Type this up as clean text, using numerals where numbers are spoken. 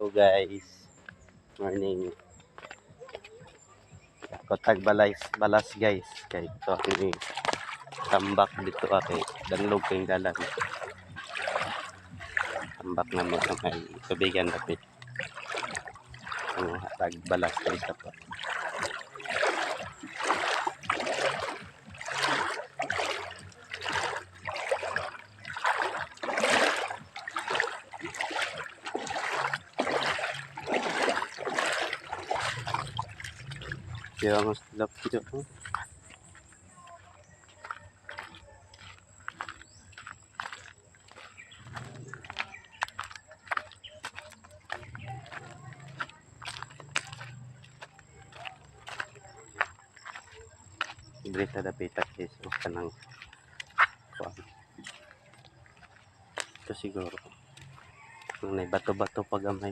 So guys, morning. Kotag balas guys. Kay ito ini tambak dito kay danlog kay dalan. Tambak na mo sa may tubigan dapit. Ang hatag balas kay sa pa. Kaya ang lap dito. Dito dapitan guys, kanang kuan. Ito siguro. May bato-bato pagamay